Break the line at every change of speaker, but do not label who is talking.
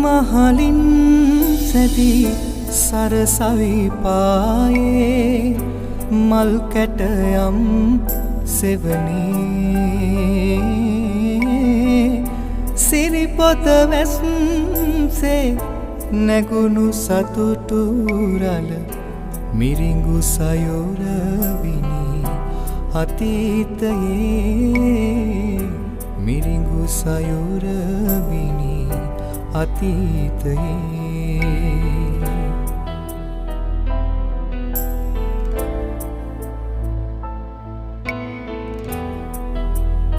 මහලින් සැදී සරසවි පායේ මල් කැටයම් සෙවනේ සිරිපොත වැස්සේ නැගුණු සතුටු රළ මිරිඟු සයුර විනි අතීතයේ මිරිඟු සයුර විනි අතීතයේ